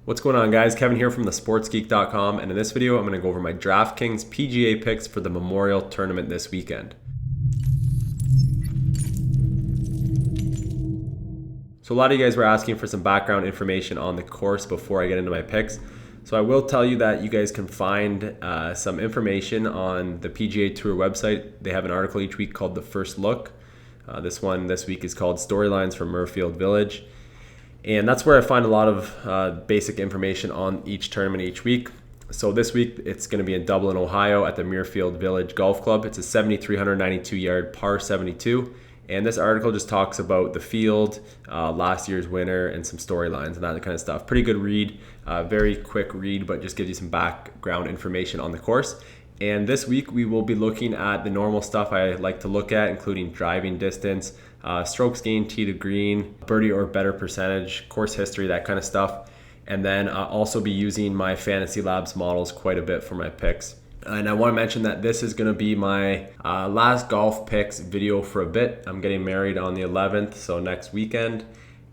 What's going on, guys? Kevin here from thesportsgeek.com, and in this video I'm going to go over my DraftKings PGA picks for the Memorial Tournament this weekend. So a lot of you guys were asking for some background information on the course before I get into my picks. So I will tell you that you guys can find some information on the PGA Tour website. They have an article each week called The First Look. This one this week is called Storylines from Muirfield Village. And that's where I find a lot of basic information on each tournament each week. So this week it's going to be in Dublin, Ohio at the Muirfield Village Golf Club. It's a 7,392 yard par 72. And this article just talks about the field, last year's winner, and some storylines and that kind of stuff. Pretty good read, very quick read, but just gives you some background information on the course. And this week we will be looking at the normal stuff I like to look at, including driving distance, strokes gained, tee to green, birdie or better percentage, course history, that kind of stuff. And then I'll also be using my Fantasy Labs models quite a bit for my picks. And I want to mention that this is going to be my last golf picks video for a bit. I'm getting married on the 11th, so next weekend.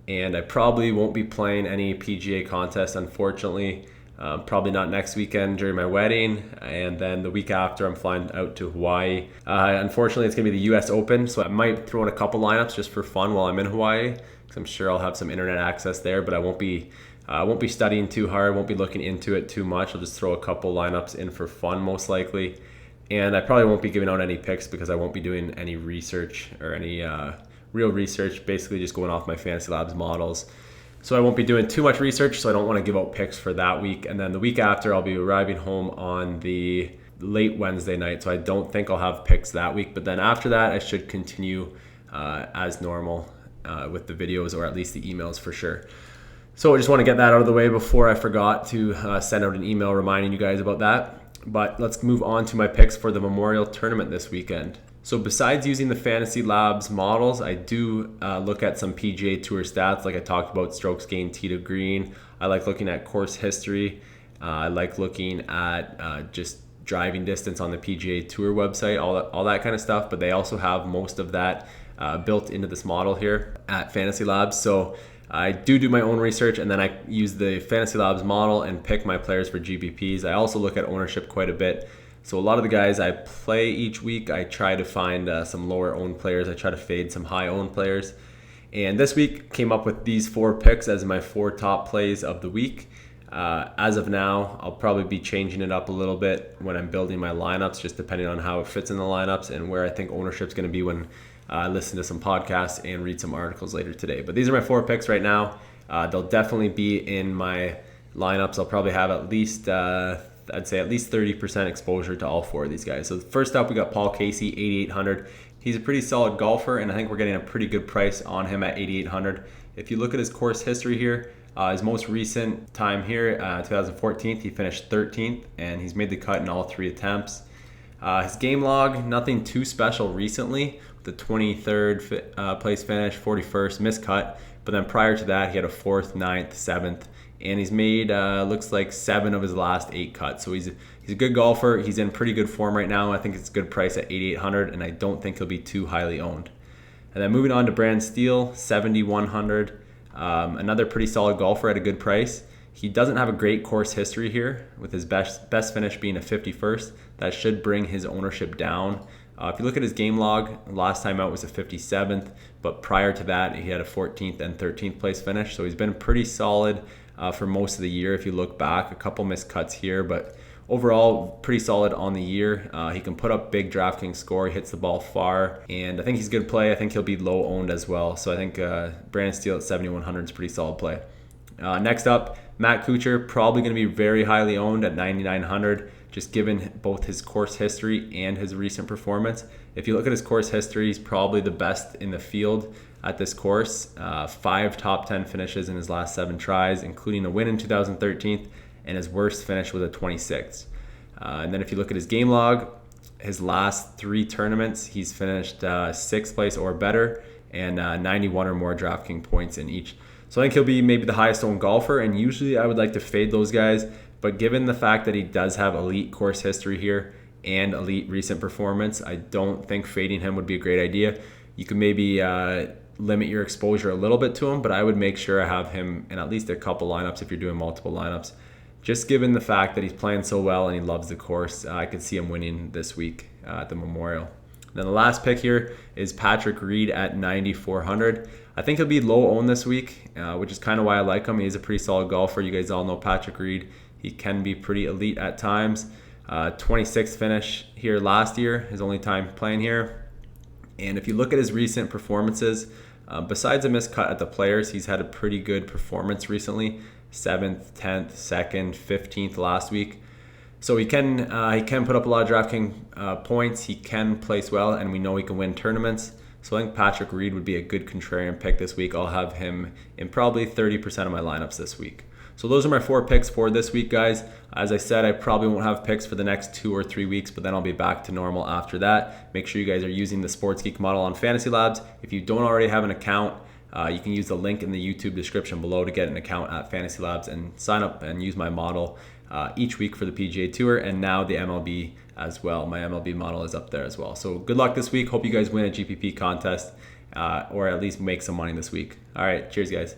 And I probably won't be playing any PGA contests, unfortunately. Probably not next weekend during my wedding. And then the week after, I'm flying out to Hawaii. Unfortunately, it's going to be the US Open, so I might throw in a couple lineups just for fun while I'm in Hawaii, because I'm sure I'll have some internet access there, but I won't be studying too hard, won't be looking into it too much. I'll just throw a couple lineups in for fun, most likely. And I probably won't be giving out any picks because I won't be doing any research or any real research, basically just going off my Fantasy Labs models. So I won't be doing too much research, so I don't want to give out picks for that week. And then the week after, I'll be arriving home on the late Wednesday night, so I don't think I'll have picks that week. But then after that, I should continue as normal with the videos, or at least the emails for sure. So I just want to get that out of the way before I forgot to send out an email reminding you guys about that. But let's move on to my picks for the Memorial Tournament this weekend. So besides using the Fantasy Labs models, I do look at some PGA Tour stats, like I talked about, strokes gained, tee to green. I like looking at course history. I like looking at just driving distance on the PGA Tour website, all that kind of stuff. But they also have most of that built into this model here at Fantasy Labs. So I do my own research, and then I use the Fantasy Labs model and pick my players for GPPs. I also look at ownership quite a bit. So a lot of the guys I play each week, I try to find some lower owned players. I try to fade some high owned players. And this week came up with these 4 picks as my 4 top plays of the week. As of now, I'll probably be changing it up a little bit when I'm building my lineups, just depending on how it fits in the lineups and where I think ownership's going to be when I listen to some podcasts and read some articles later today. But these are my 4 picks right now. They'll definitely be in my lineups. I'll probably have at least I'd say at least 30% exposure to all 4 of these guys. So first up, we got Paul Casey, 8,800. He's a pretty solid golfer, and I think we're getting a pretty good price on him at 8,800. If you look at his course history here, his most recent time here, 2014, he finished 13th, and he's made the cut in all 3 attempts. His game log, nothing too special recently. The 23rd place finish, 41st, missed cut. But then prior to that, he had a 4th, 9th, 7th. And he's made, looks like 7 of his last 8 cuts. So he's a good golfer. He's in pretty good form right now. I think it's a good price at 8,800, and I don't think he'll be too highly owned. And then moving on to Brandon Steele, 7,100. Another pretty solid golfer at a good price. He doesn't have a great course history here, with his best finish being a 51st. That should bring his ownership down. If you look at his game log, last time out was a 57th, but prior to that, he had a 14th and 13th place finish. So he's been pretty solid for most of the year. If you look back, a couple missed cuts here, but overall pretty solid on the year. He can put up big DraftKings score. He hits the ball far, and I think he's a good play. I think he'll be low owned as well. So I think Brandon Steele at 7,100 is a pretty solid play. Next up, Matt Kuchar, probably going to be very highly owned at 9,900, just given both his course history and his recent performance. If you look at his course history, he's probably the best in the field at this course. 5 top 10 finishes in his last 7 tries, including a win in 2013, and his worst finish was a 26th. And then if you look at his game log, his last 3 tournaments, he's finished 6th place or better, and 91 or more DraftKings points in each. So I think he'll be maybe the highest owned golfer, and usually I would like to fade those guys. But given the fact that he does have elite course history here and elite recent performance, I don't think fading him would be a great idea. You could maybe limit your exposure a little bit to him, but I would make sure I have him in at least a couple lineups if you're doing multiple lineups. Just given the fact that he's playing so well and he loves the course, I could see him winning this week at the Memorial. Then the last pick here is Patrick Reed at 9,400. I think he'll be low owned this week, which is kind of why I like him. He's a pretty solid golfer. You guys all know Patrick Reed. He can be pretty elite at times. 26th finish here last year, his only time playing here. And if you look at his recent performances, besides a missed cut at the Players, he's had a pretty good performance recently. 7th, 10th, 2nd, 15th last week. So he can put up a lot of DraftKings points. He can place well, and we know he can win tournaments. So I think Patrick Reed would be a good contrarian pick this week. I'll have him in probably 30% of my lineups this week. So those are my 4 picks for this week, guys. As I said, I probably won't have picks for the next 2 or 3 weeks, but then I'll be back to normal after that. Make sure you guys are using the Sports Geek model on Fantasy Labs. If you don't already have an account, you can use the link in the YouTube description below to get an account at Fantasy Labs and sign up and use my model each week for the PGA Tour and now the MLB as well. My MLB model is up there as well. So good luck this week. Hope you guys win a GPP contest or at least make some money this week. All right, cheers, guys.